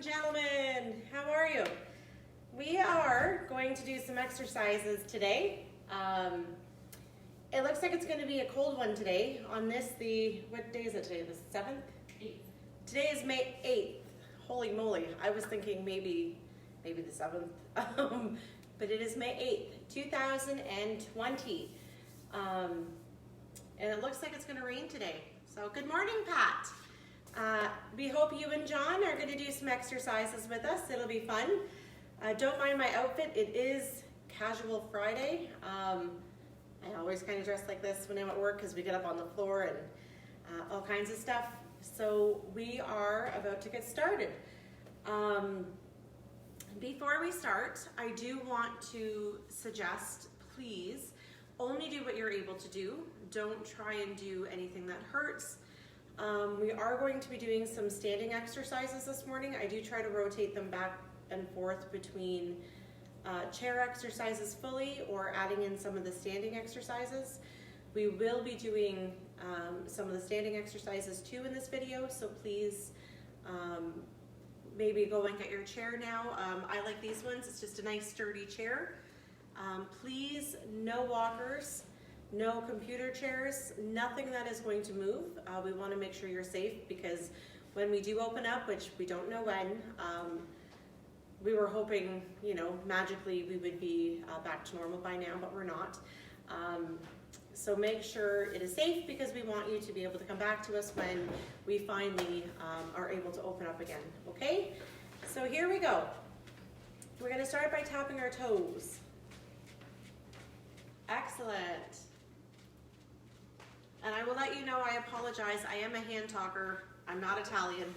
gentlemen, how are you? We are going to do some exercises today. It looks like it's going to be a cold one today on this, what day is it today, the 7th? 8th. Today is May 8th. Holy moly, I was thinking maybe the 7th, but it is May 8th, 2020. And it looks like it's going to rain today. So good morning, Pat. We hope you and John are going to do some exercises with us. It'll be fun. Don't mind my outfit. It is Casual Friday. I always kind of dress like this when I'm at work because we get up on the floor and all kinds of stuff. So we are about to get started. Before we start, I do want to suggest, please, only do what you're able to do. Don't try and do anything that hurts. We are going to be doing some standing exercises this morning. I do try to rotate them back and forth between chair exercises fully or adding in some of the standing exercises. We will be doing some of the standing exercises too in this video, so please maybe go and get your chair now. I like these ones. It's just a nice sturdy chair. Please, no walkers, no computer chairs, nothing that is going to move. We want to make sure you're safe because when we do open up, which we don't know when, we were hoping, magically we would be back to normal by now, but we're not. So make sure it is safe because we want you to be able to come back to us when we finally are able to open up again, okay? So here we go. We're going to start by tapping our toes. Excellent. And I will let you know, I apologize, I am a hand talker. I'm not Italian.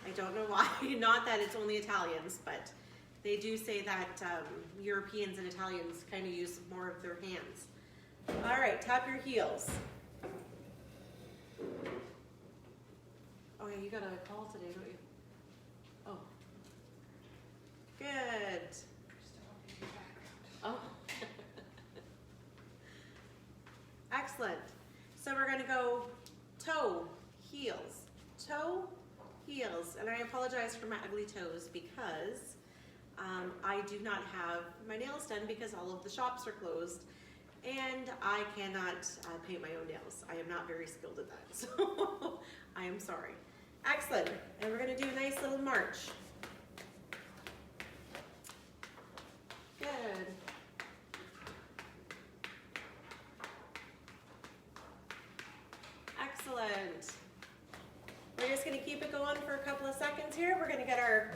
I don't know why, not that it's only Italians, but they do say that Europeans and Italians kind of use more of their hands. All right, tap your heels. Oh yeah, you got a call today, don't you? Oh. Good. Oh. Excellent. So we're going to go toe, heels, and I apologize for my ugly toes because I do not have my nails done because all of the shops are closed and I cannot paint my own nails. I am not very skilled at that, so I am sorry. Excellent. And we're going to do a nice little march. Good. Excellent. We're just going to keep it going for a couple of seconds here. We're going to get our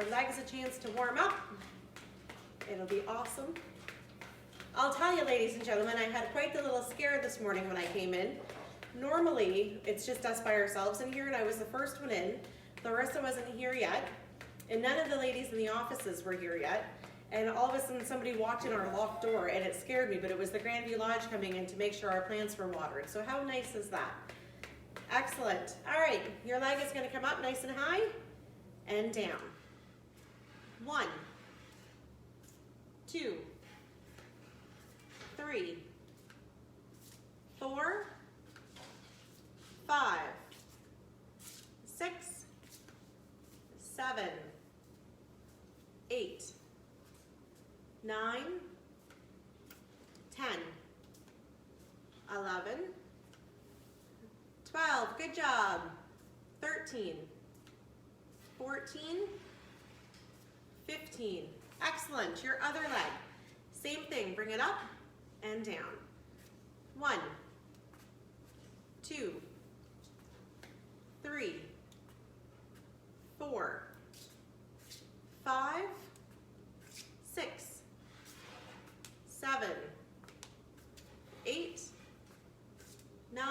legs a chance to warm up. It'll be awesome. I'll tell you, ladies and gentlemen, I had quite the little scare this morning when I came in. Normally, it's just us by ourselves in here, and I was the first one in. Larissa wasn't here yet, and none of the ladies in the offices were here yet. And all of a sudden, somebody walked in our locked door, and it scared me, but it was the Grandview Lodge coming in to make sure our plants were watered. So how nice is that? Excellent. All right, your leg is going to come up nice and high and down. 1, 2, 3, 4, 5, 6, 7, 8, 9, 10, 11, 12, good job, 13, 14, 15, excellent, your other leg, same thing, bring it up and down, 1, 2, 3, 4, 5, 6, 7, 8, 9,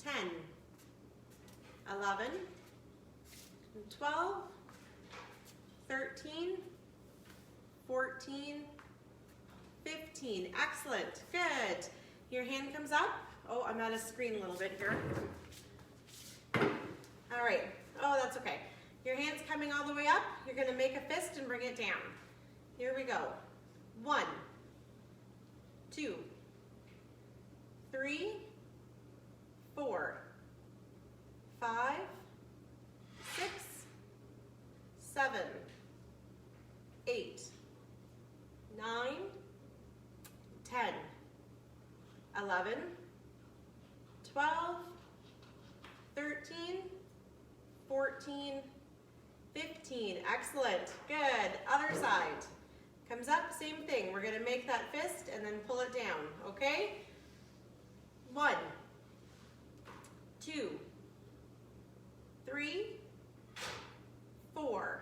10, 11, 12, 13, 14, 15. Excellent. Good. Your hand comes up. Oh, I'm out of screen a little bit here. All right. Oh, that's okay. Your hand's coming all the way up. You're going to make a fist and bring it down. Here we go. 1, 2, 3, 4, 5, 6, 11, 12, 13, 14, 15. Excellent. Good. Other side. Comes up, same thing. We're going to make that fist and then pull it down, okay? 1, 2, 3, 4,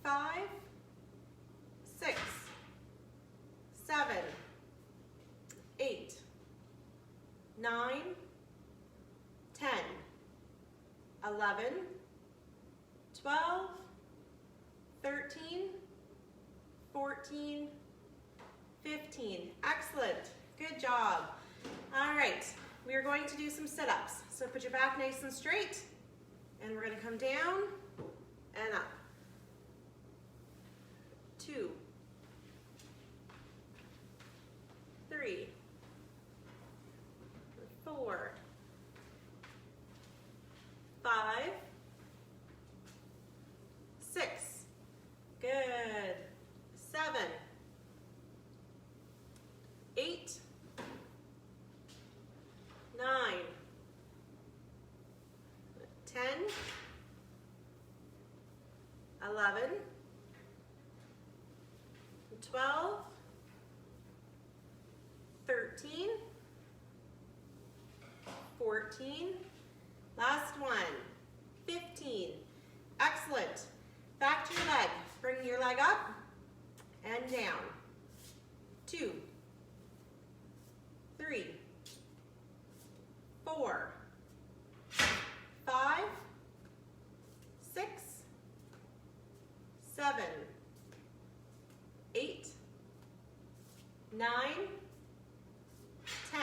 5, 6, 7, 8, 9, 10, 11, 12, 13, 14, 15. Excellent. Good job. All right, we are going to do some sit-ups. So put your back nice and straight, and we're going to come down and up. 2, 3, 4, 5, 6. Good. 7, 8, 9, 10, 11, 12, 13, 14, last one, 15. Excellent. Back to your leg. Bring your leg up and down. 2, 3, 4, 5, 6, 7, 8, 9, 10,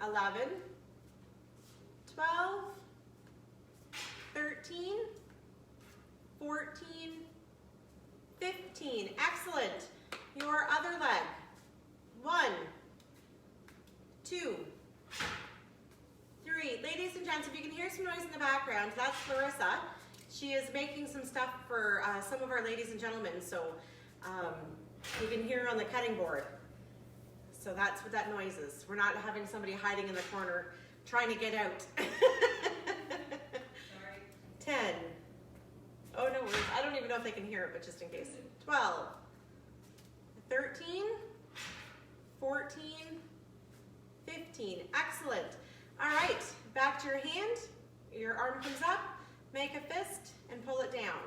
11, 12, 13, 14, 15. Excellent. Your other leg. 1, 2, 3. Ladies and gents, if you can hear some noise in the background, that's Larissa. She is making some stuff for some of our ladies and gentlemen, so you can hear her on the cutting board. So that's what that noise is. We're not having somebody hiding in the corner trying to get out. Sorry. 10. Oh, no worries. I don't even know if they can hear it, but just in case. 12, 13, 14, 15. Excellent. All right, back to your hand. Your arm comes up, make a fist, and pull it down.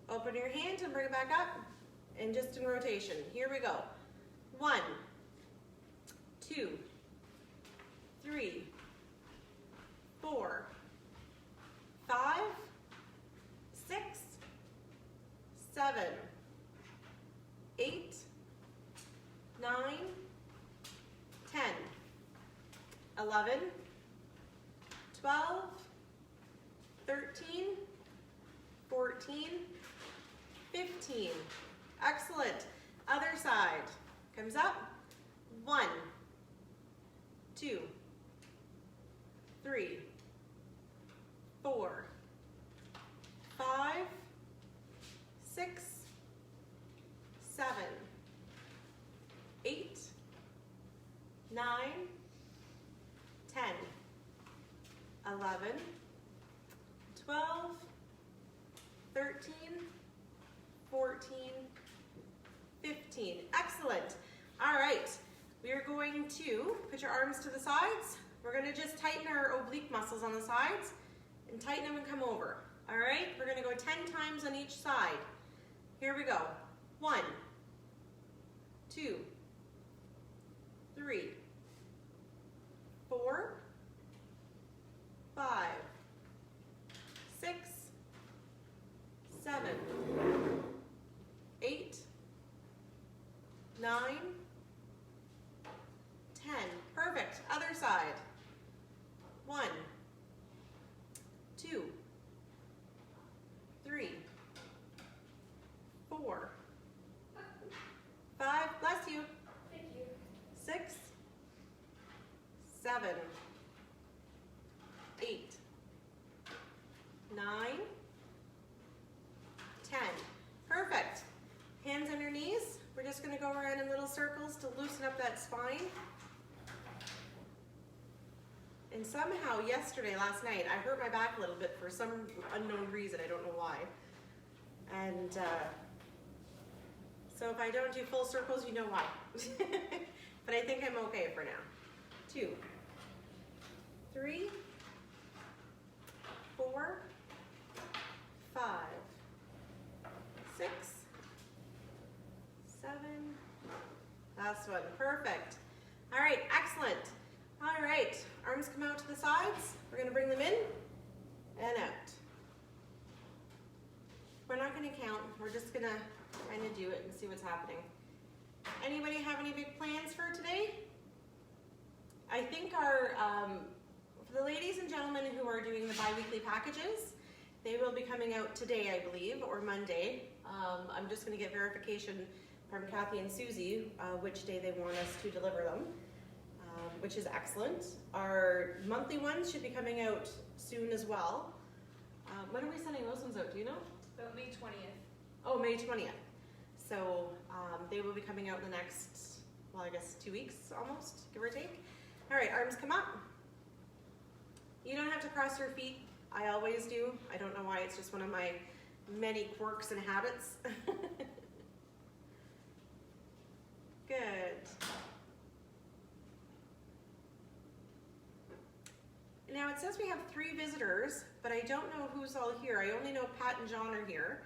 Open your hand and bring it back up, and just in rotation. Here we go. 1, 2, 3, 4, 5, 6, 7, 8, 9, 10, 11, 12, 13, 14, 15. Excellent. Other side. Comes up. 1, 2, 3, 4, 5, 6, 7, 8, 9, 10, 11, 12, 13, 14, 15. Excellent. All right, we are going to put your arms to the sides. We're going to just tighten our oblique muscles on the sides and tighten them and come over. All right, we're going to go 10 times on each side. Here we go. 1, 2, 3, 4, 5, 6, 7, 8, 9, 10. Perfect. Other side. 1, 2, 3, 4, 5, bless you. Thank you. 6, 7, And somehow yesterday, last night, I hurt my back a little bit for some unknown reason. I don't know why. And so if I don't do full circles, you know why. But I think I'm okay for now. 2, 3, 4, 5, 6, 7. Last one. Perfect. All right, excellent. All right, arms come out to the sides. We're going to bring them in and out. We're not going to count. We're just going to kind of do it and see what's happening. Anybody have any big plans for today? I think our, for the ladies and gentlemen who are doing the bi-weekly packages, they will be coming out today, I believe, or Monday. I'm just going to get verification from Kathy and Susie which day they want us to deliver them. Which is excellent. Our monthly ones should be coming out soon as well. When are we sending those ones out, do you know? About May 20th. Oh, May 20th. So they will be coming out in the next, well, I guess 2 weeks almost, give or take. All right, arms come up. You don't have to cross your feet. I always do. I don't know why, it's just one of my many quirks and habits. Good. Now it says we have 3 visitors, but I don't know who's all here. I only know Pat and John are here.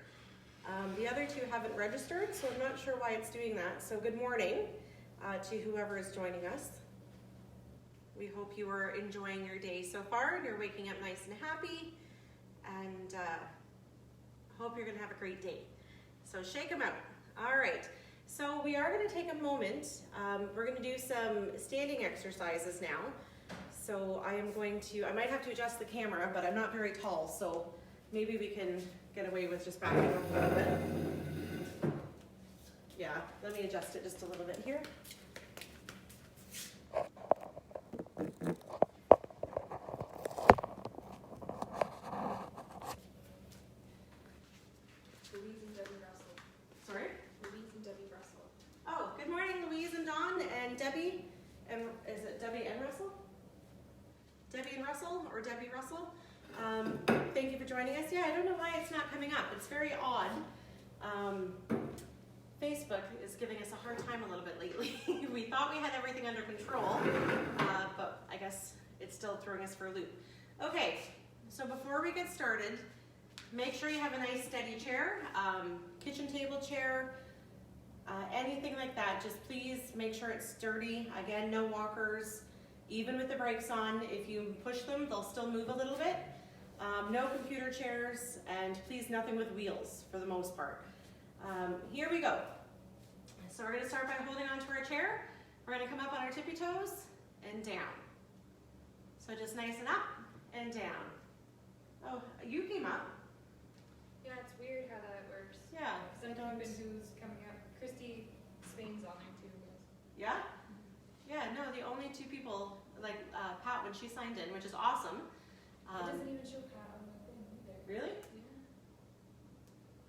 The other 2 haven't registered, so I'm not sure why it's doing that. So good morning to whoever is joining us. We hope you are enjoying your day so far. You're waking up nice and happy, and hope you're gonna have a great day. So shake them out. All right, so we are gonna take a moment. We're gonna do some standing exercises now. So I might have to adjust the camera, but I'm not very tall, so maybe we can get away with just backing up a little bit. Yeah, let me adjust it just a little bit here. Louise and Debbie Russell. Sorry? Louise and Debbie Russell. Oh, good morning, Louise and Dawn and Debbie. And is it Debbie and Russell? Debbie and Russell, or Debbie Russell. Thank you for joining us. Yeah, I don't know why it's not coming up. It's very odd. Facebook is giving us a hard time a little bit lately. We thought we had everything under control, but I guess it's still throwing us for a loop. Okay, so before we get started, make sure you have a nice steady chair, kitchen table chair, anything like that. Just please make sure it's sturdy. Again, no walkers. Even with the brakes on, if you push them, they'll still move a little bit. No computer chairs, and please nothing with wheels for the most part. Here we go. So we're gonna start by holding onto our chair. We're gonna come up on our tippy toes and down. So just nice and up and down. Oh, you came up. Yeah, it's weird how that works. Yeah. Because I'm hoping who's coming up. Christy Spain's on there too. Yeah? Yeah, no, the only 2 people, like Pat when she signed in, which is awesome. It doesn't even show Pat on the thing either. Really? Yeah.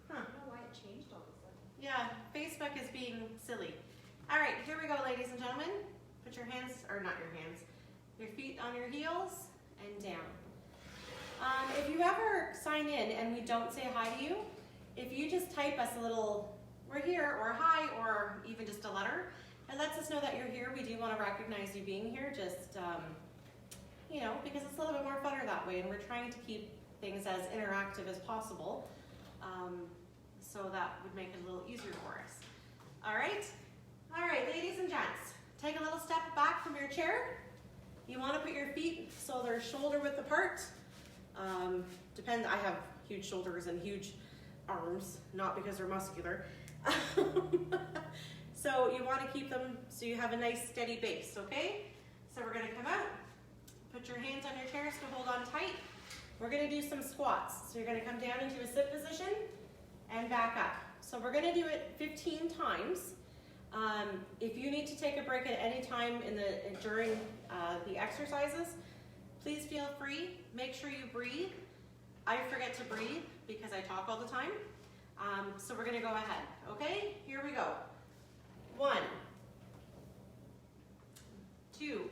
Huh. I don't know why it changed all of a sudden. Yeah, Facebook is being silly. All right, here we go, ladies and gentlemen. Put your hands, or not your hands, your feet on your heels and down. If you ever sign in and we don't say hi to you, if you just type us a little, we're here, or hi, or even just a letter, it lets us know that you're here. We do want to recognize you being here, just, you know, because it's a little bit more funner that way, and we're trying to keep things as interactive as possible. So that would make it a little easier for us. All right, ladies and gents, take a little step back from your chair. You want to put your feet so they're shoulder width apart. Depends, I have huge shoulders and huge arms, not because they're muscular. So you want to keep them so you have a nice steady base, okay? So we're going to come out, put your hands on your chairs to hold on tight. We're going to do some squats. So you're going to come down into a sit position and back up. So we're going to do it 15 times. If you need to take a break at any time during the exercises, please feel free. Make sure you breathe. I forget to breathe because I talk all the time. So we're going to go ahead, okay? Here we go. 1, 2,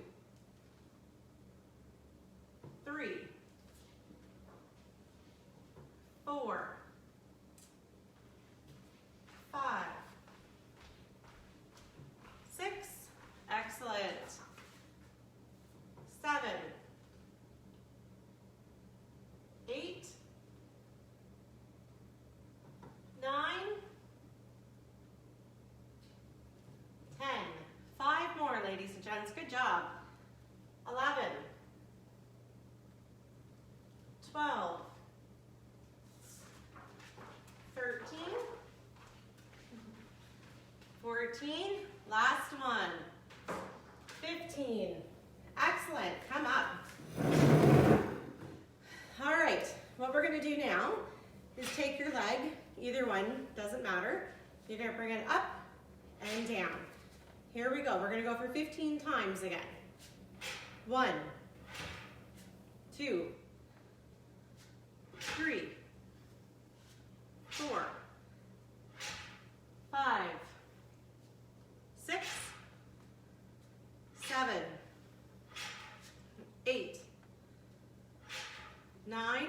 4, 5, 6, excellent, 7, 8, 9, 10. 5 more, ladies and gents, good job. 11, 12, 13, 14, last one, 15. Excellent, come up. All right, what we're gonna do now is take your leg, either one, doesn't matter. You're gonna bring it up and down. Here we go, we're gonna go for 15 times again. 1, 2, 3, 4, 5, 6, 7, 8, 9,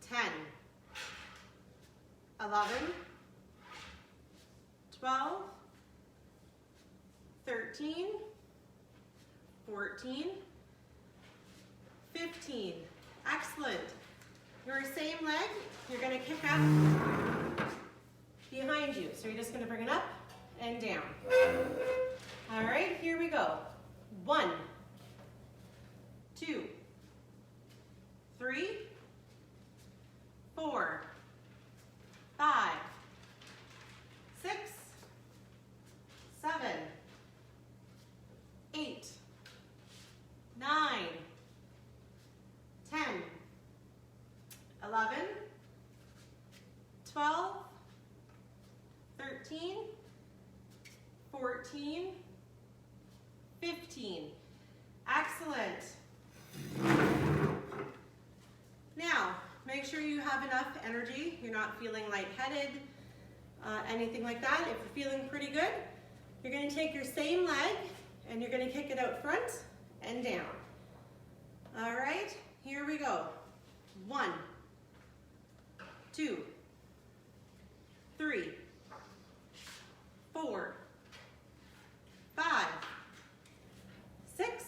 10, 11, 12, 13, 14, 15. Excellent. Your same leg, you're going to kick up behind you. So you're just going to bring it up and down. All right, here we go. 1, 2, 3, 4, 5, 6, 7, 8, 9, 10, 11, 12, 13, 14, 15. Excellent. Now, make sure you have enough energy. You're not feeling lightheaded, anything like that. If you're feeling pretty good, you're going to take your same leg and you're going to kick it out front and down. All right, here we go. 1, 2, 3, 4, 5, 6,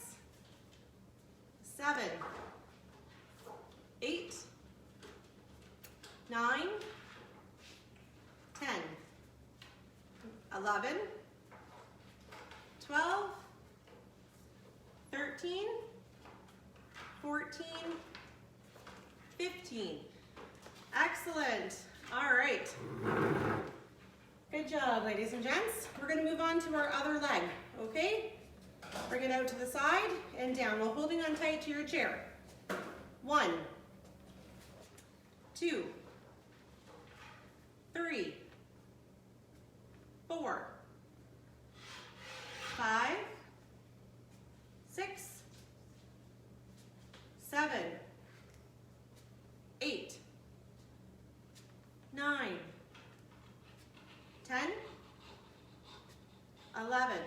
7, 8, 9, 10, 11, 12, 13, 14, 15. Excellent. All right. Good job, ladies and gents. We're going to move on to our other leg, okay? Bring it out to the side and down while holding on tight to your chair. 1, 2, 3, 4, 5, 6, 7, 8, 9, 10, 11,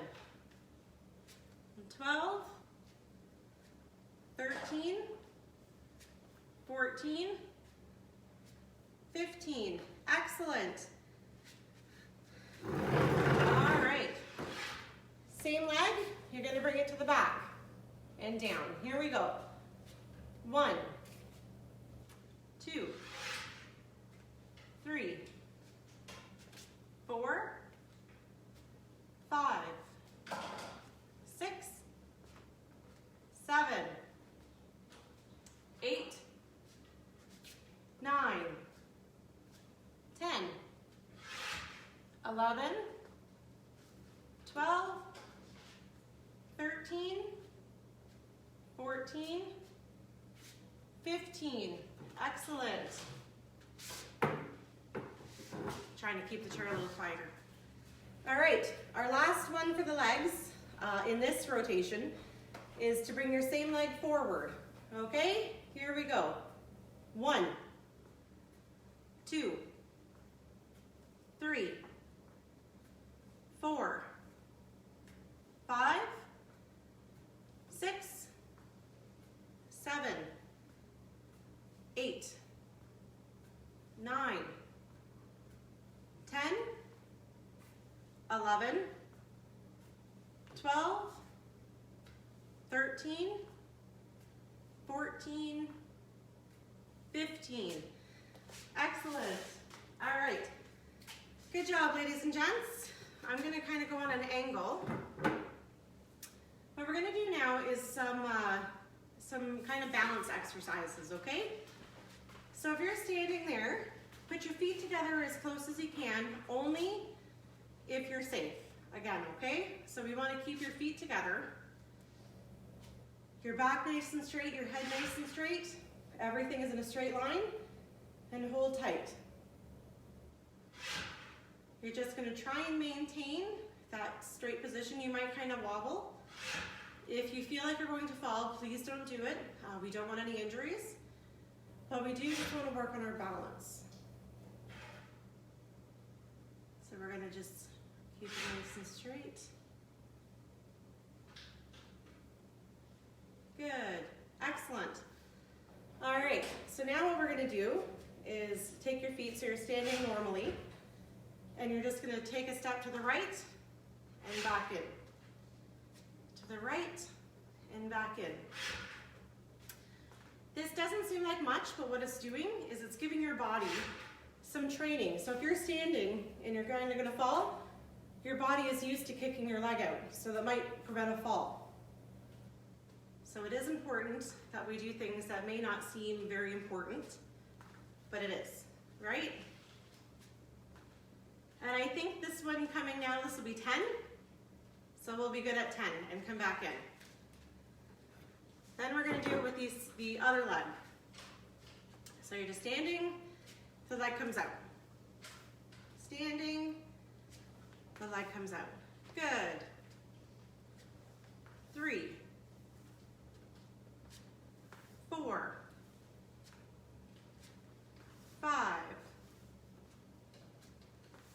12, 13, 14, 15. Excellent. All right. Same leg, you're going to bring it to the back and down. Here we go. 1, 2, 3, 4, 5, 6, 7, 8, 9, 10, 11, 12, 13, 14, 15. Excellent. Trying to keep the chair a little quieter. All right, our last one for the legs in this rotation is to bring your same leg forward. Okay, here we go. 1, 2, 3, 4, 5, 6, 7, 8, 14, 15. Excellent. All right. Good job, ladies and gents. I'm gonna kind of go on an angle. What we're gonna do now is some kind of balance exercises, okay? So if you're standing there, put your feet together as close as you can, only if you're safe. Again, okay? So we want to keep your feet together. Your back nice and straight, your head nice and straight. Everything is in a straight line. And hold tight. You're just going to try and maintain that straight position. You might kind of wobble. If you feel like you're going to fall, please don't do it. We don't want any injuries. But we do just want to work on our balance. So we're going to just keep it nice and straight. Good. Excellent. All right. So now what we're going to do is take your feet so you're standing normally. And you're just going to take a step to the right and back in. To the right and back in. This doesn't seem like much, but what it's doing is it's giving your body some training. So if you're standing and you're going to fall, your body is used to kicking your leg out, so that might prevent a fall. So it is important that we do things that may not seem very important, but it is, right? And I think this one coming now, this will be 10. So we'll be good at 10 and come back in. Then we're going to do it with the other leg. So you're just standing, the leg comes out. Standing, the leg comes out. Good. 3, 4, 5,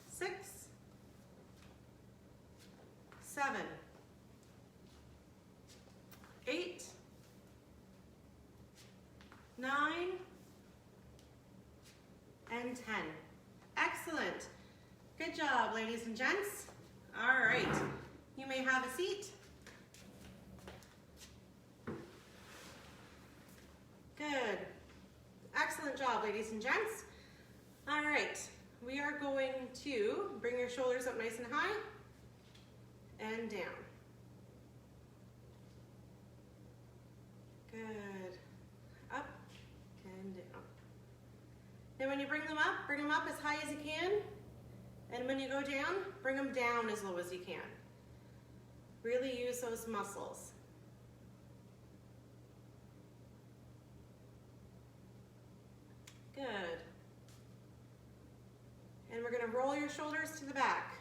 6, 7, 8, 9, and 10. Excellent. Good job, ladies and gents. All right, you may have a seat. Good. Excellent job, ladies and gents. All right, we are going to bring your shoulders up nice and high and down. Good. Up and down. Then when you bring them up as high as you can. And when you go down, bring them down as low as you can. Really use those muscles. Good. And we're going to roll your shoulders to the back.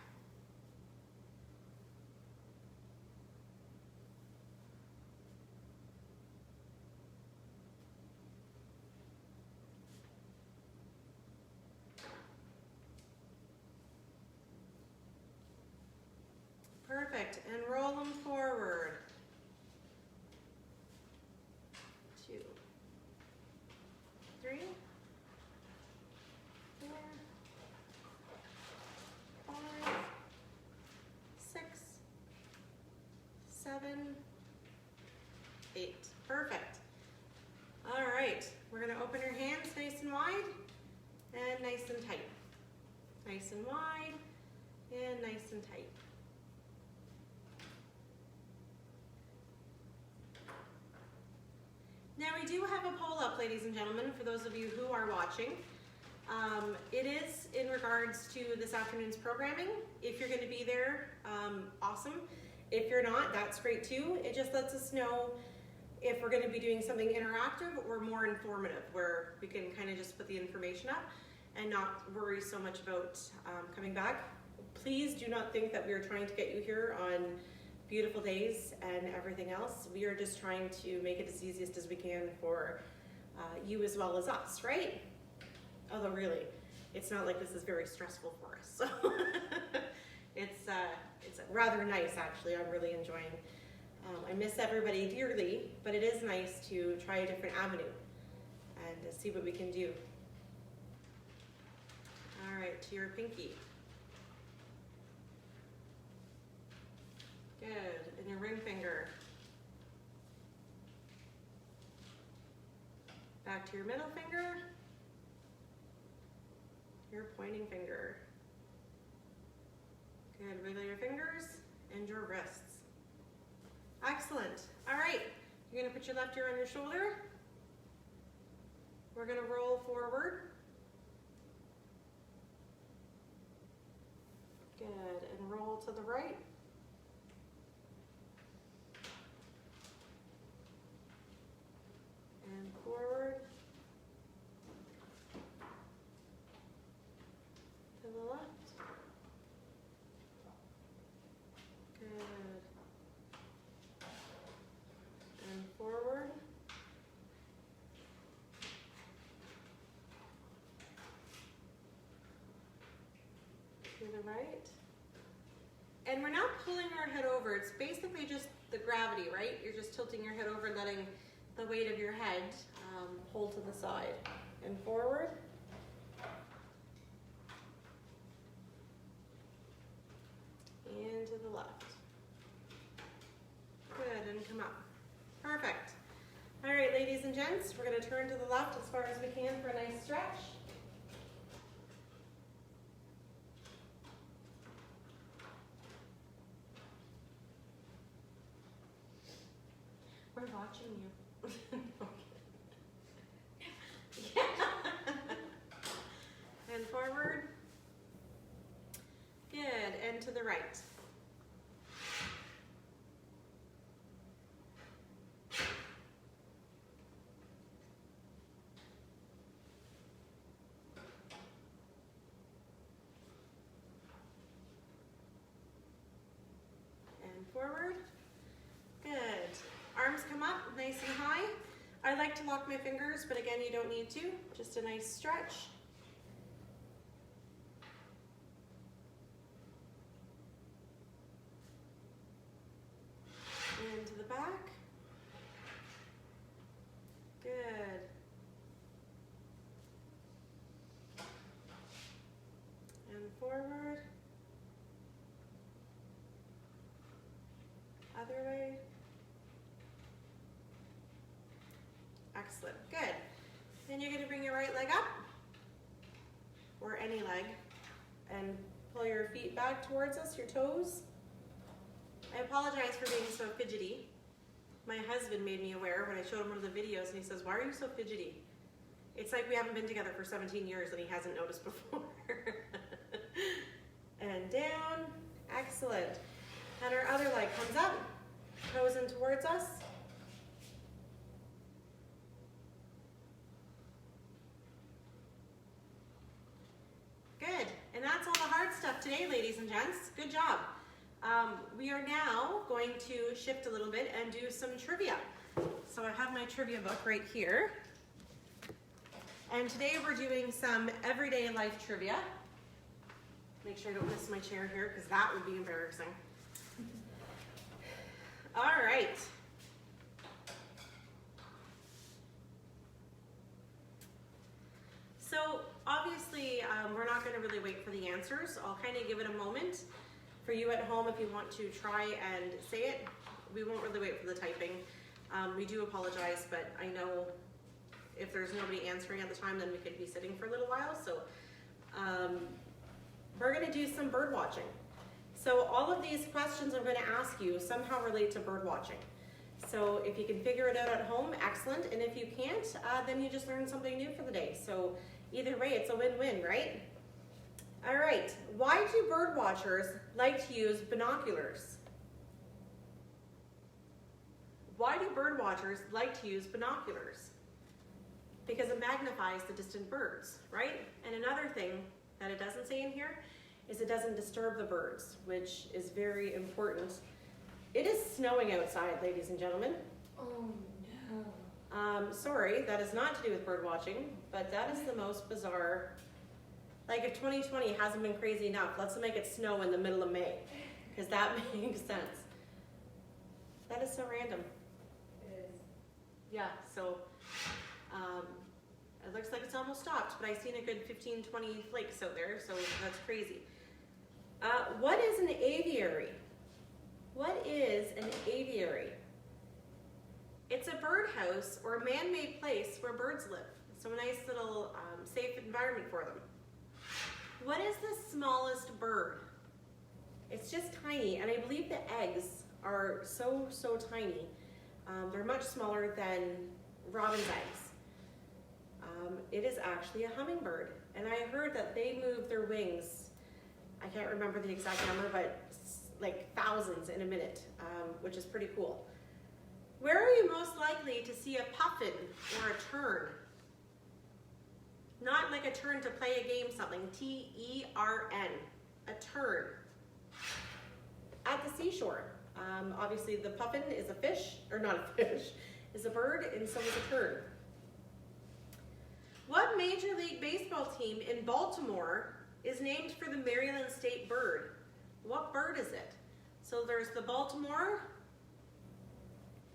Perfect, and roll them forward. 2, 3, 4, 5, 6, 7, 8. Perfect. All right, we're gonna open your hands nice and wide and nice and tight. Nice and wide and nice and tight. Now we do have a poll up, ladies and gentlemen, for those of you who are watching. It is in regards to this afternoon's programming. If you're going to be there, awesome. If you're not, that's great too. It just lets us know if we're going to be doing something interactive or more informative, where we can kind of just put the information up and not worry so much about coming back. Please do not think that we are trying to get you here on beautiful days and everything else. We are just trying to make it as easiest as we can for you as well as us, right? Although really, it's not like this is very stressful for us. So it's rather nice, actually. I'm really enjoying. I miss everybody dearly, but it is nice to try a different avenue and to see what we can do. All right, to your pinky. Good, and your ring finger. Back to your middle finger, your pointing finger. Good, wiggle your fingers and your wrists. Excellent. All right, you're gonna put your left ear on your shoulder. We're gonna roll forward. Good, and roll to the right. And forward. To the left. Good. And forward. To the right. And we're not pulling our head over. It's basically just the gravity, right? You're just tilting your head over, letting the weight of your head hold to the side. And forward. And to the left. Good, and come up. Perfect. All right, ladies and gents, we're gonna turn to the left as far as we can for a nice stretch. We're watching you. Yeah. And forward. Good, and to the right. And forward. Good. Arms come up nice and high. I like to lock my fingers, but again, you don't need to. Just a nice stretch. And to the back. Good. And forward. Other way. Excellent, good. Then you're gonna bring your right leg up, or any leg, and pull your feet back towards us, your toes. I apologize for being so fidgety. My husband made me aware when I showed him one of the videos, and he says, "Why are you so fidgety?" It's like we haven't been together for 17 years and he hasn't noticed before. And down, excellent. And our other leg comes up, toes in towards us. Good, and that's all the hard stuff today, ladies and gents. Good job. We are now going to shift a little bit and do some trivia. So I have my trivia book right here. And today we're doing some everyday life trivia. Make sure I don't miss my chair here because that would be embarrassing. All right. So obviously we're not going to really wait for the answers. I'll kind of give it a moment for you at home if you want to try and say it. We won't really wait for the typing. We do apologize, but I know if there's nobody answering at the time, then we could be sitting for a little while. So we're going to do some bird watching. So all of these questions I'm going to ask you somehow relate to bird watching. So if you can figure it out at home, excellent. And if you can't, then you just learned something new for the day. So either way, it's a win-win, right? All right, why do bird watchers like to use binoculars? Why do bird watchers like to use binoculars? Because it magnifies the distant birds, right? And another thing that it doesn't say in here is it doesn't disturb the birds, which is very important. It is snowing outside, ladies and gentlemen. Oh no. Sorry, that is not to do with bird watching, but that is the most bizarre. Like if 2020 hasn't been crazy enough, let's make it snow in the middle of May, because that makes sense. That is so random. It is. Yeah, so it looks like it's almost stopped, but I've seen a good 15, 20 flakes out there, so that's crazy. What is an aviary? What is an aviary? It's a birdhouse or a man-made place where birds live. So a nice little safe environment for them. What is the smallest bird? It's just tiny, and I believe the eggs are so tiny. They're much smaller than robin's eggs. It is actually a hummingbird, and I heard that they move their wings, I can't remember the exact number, but like thousands in a minute, which is pretty cool. Where are you most likely to see a puffin or a tern? Not like a turn to play a game, something, T-E-R-N, a tern. At the seashore. Obviously the puffin is a fish, or not a fish, is a bird, and so is a tern. What Major League Baseball team in Baltimore is named for the Maryland state bird? What bird is it? So there's the Baltimore,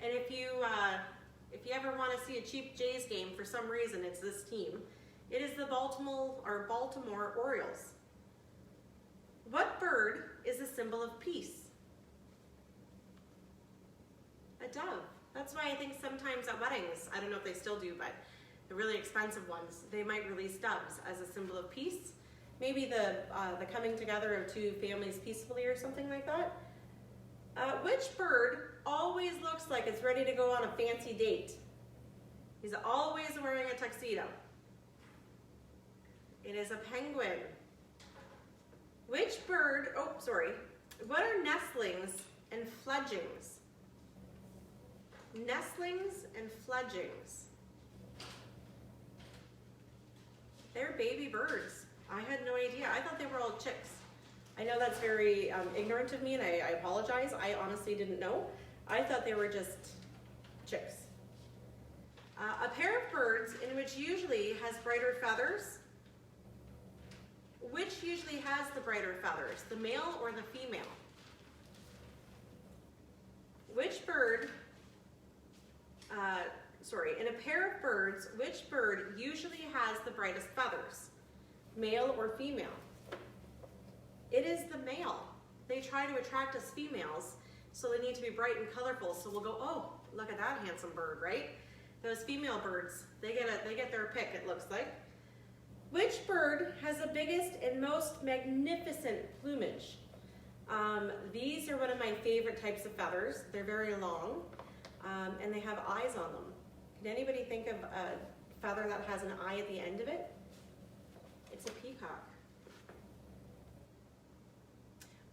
and if you ever want to see a cheap Jays game for some reason, it's this team. It is the Baltimore Orioles. What bird is a symbol of peace? A dove. That's why I think sometimes at weddings, I don't know if they still do, but the really expensive ones, they might release doves as a symbol of peace. Maybe the coming together of two families peacefully or something like that. Which bird always looks like it's ready to go on a fancy date? He's always wearing a tuxedo. It is a penguin. Which bird, what are nestlings and fledglings? Nestlings and fledglings. They're baby birds. I had no idea. I thought they were all chicks. I know that's very ignorant of me, and I apologize. I honestly didn't know. I thought they were just chicks. A pair of birds in which usually has brighter feathers. Which usually has the brighter feathers, the male or the female? Which bird, in a pair of birds, which bird usually has the brightest feathers, male or female? It is the male. They try to attract us females, so they need to be bright and colorful, so we'll go, oh, look at that handsome bird, right? Those female birds, they get their pick, it looks like. Which bird has the biggest and most magnificent plumage? These are one of my favorite types of feathers. They're very long, and they have eyes on them. Can anybody think of a feather that has an eye at the end of it? It's a peacock.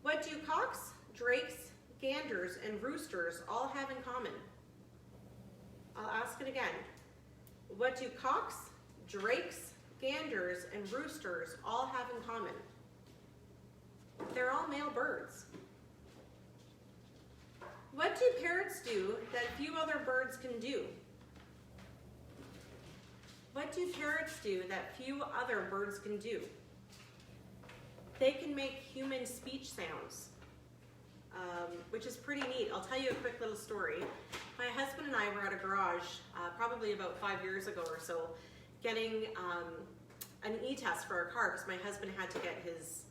What do cocks, drakes, ganders, and roosters all have in common? I'll ask it again. What do cocks, drakes, ganders, and roosters all have in common? They're all male birds. What do parrots do that few other birds can do? What do parrots do that few other birds can do? They can make human speech sounds, which is pretty neat. I'll tell you a quick little story. My husband and I were at a garage probably about 5 years ago or so, getting an e-test for our car because my husband had to get his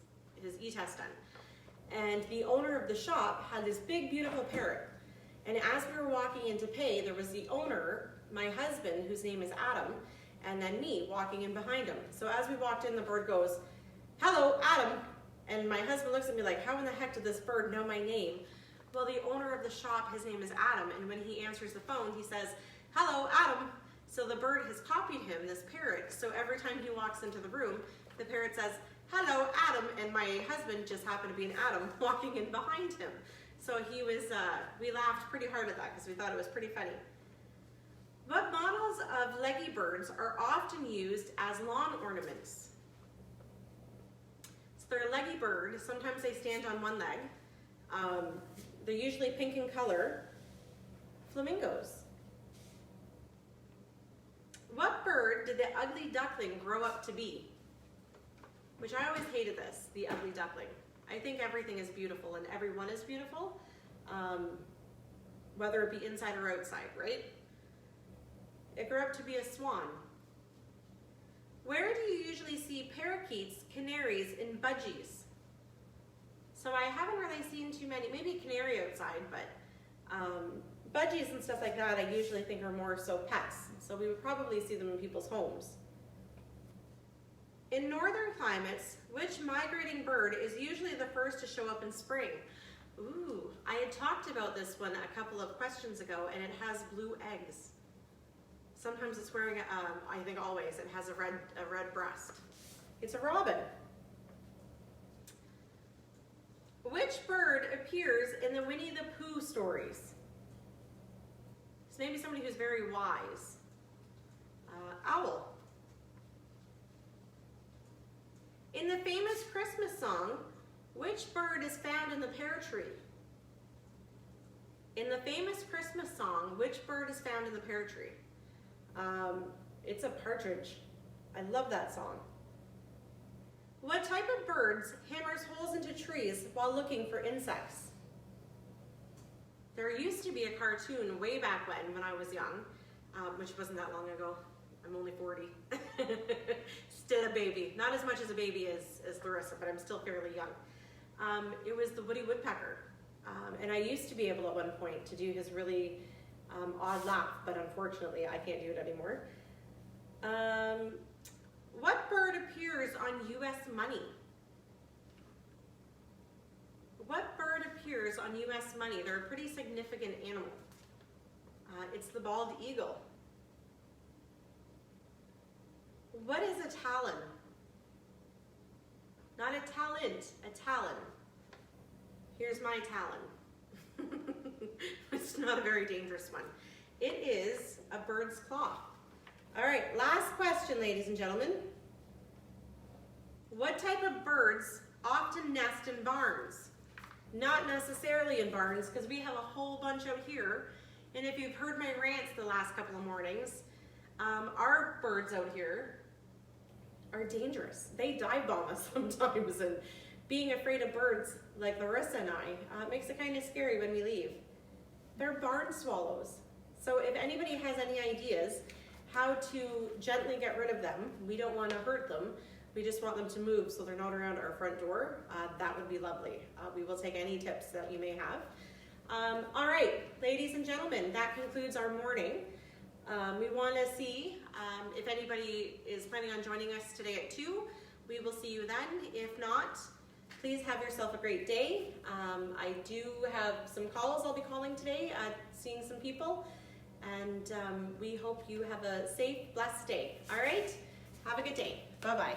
e-test done. And the owner of the shop had this big, beautiful parrot. And as we were walking in to pay, there was the owner, my husband, whose name is Adam, and then me walking in behind him. So as we walked in, the bird goes, "Hello, Adam." And my husband looks at me like, how in the heck did this bird know my name? Well, the owner of the shop, his name is Adam, and when he answers the phone, he says, "Hello, Adam." So the bird has copied him, this parrot, so every time he walks into the room, the parrot says, "Hello, Adam," and my husband just happened to be an Adam walking in behind him. So he was, we laughed pretty hard at that because we thought it was pretty funny. What models of leggy birds are often used as lawn ornaments? So they're a leggy bird. Sometimes they stand on one leg. They're usually pink in color. Flamingos. What bird did the ugly duckling grow up to be? Which I always hated this, the ugly duckling. I think everything is beautiful and everyone is beautiful, whether it be inside or outside, right? It grew up to be a swan. Where do you usually see parakeets, canaries, and budgies? So I haven't really seen too many, maybe canary outside, but Budgies and stuff like that I usually think are more so pets, so we would probably see them in people's homes. In northern climates, which migrating bird is usually the first to show up in spring? Ooh, I had talked about this one a couple of questions ago, and it has blue eggs. Sometimes it's wearing, I think always, it has a red breast. It's a robin. Which bird appears in the Winnie the Pooh stories? It's maybe somebody who's very wise. Owl. In the famous Christmas song, which bird is found in the pear tree? In the famous Christmas song, which bird is found in the pear tree? It's a partridge. I love that song. What type of birds hammers holes into trees while looking for insects? There used to be a cartoon way back when I was young, which wasn't that long ago. I'm only 40. Still a baby. Not as much as a baby as Larissa, but I'm still fairly young. It was the Woody Woodpecker. And I used to be able at one point to do his really odd laugh, but unfortunately I can't do it anymore. What bird appears on US money? What bird appears on US money? They're a pretty significant animal. It's the bald eagle. What is a talon? Not a talent, a talon. Here's my talon. It's not a very dangerous one. It is a bird's claw. All right, last question, ladies and gentlemen. What type of birds often nest in barns? Not necessarily in barns, because we have a whole bunch out here. And if you've heard my rants the last couple of mornings, our birds out here are dangerous. They dive bomb us sometimes, and being afraid of birds like Larissa and I makes it kind of scary when we leave. They're barn swallows. So if anybody has any ideas how to gently get rid of them, we don't want to hurt them, we just want them to move so they're not around our front door, that would be lovely. We will take any tips that you may have. All right, ladies and gentlemen, that concludes our morning. We want to see if anybody is planning on joining us today at 2. We will see you then. If not, please have yourself a great day. I do have some calls I'll be calling today, seeing some people, and we hope you have a safe, blessed day. All right? Have a good day. Bye-bye.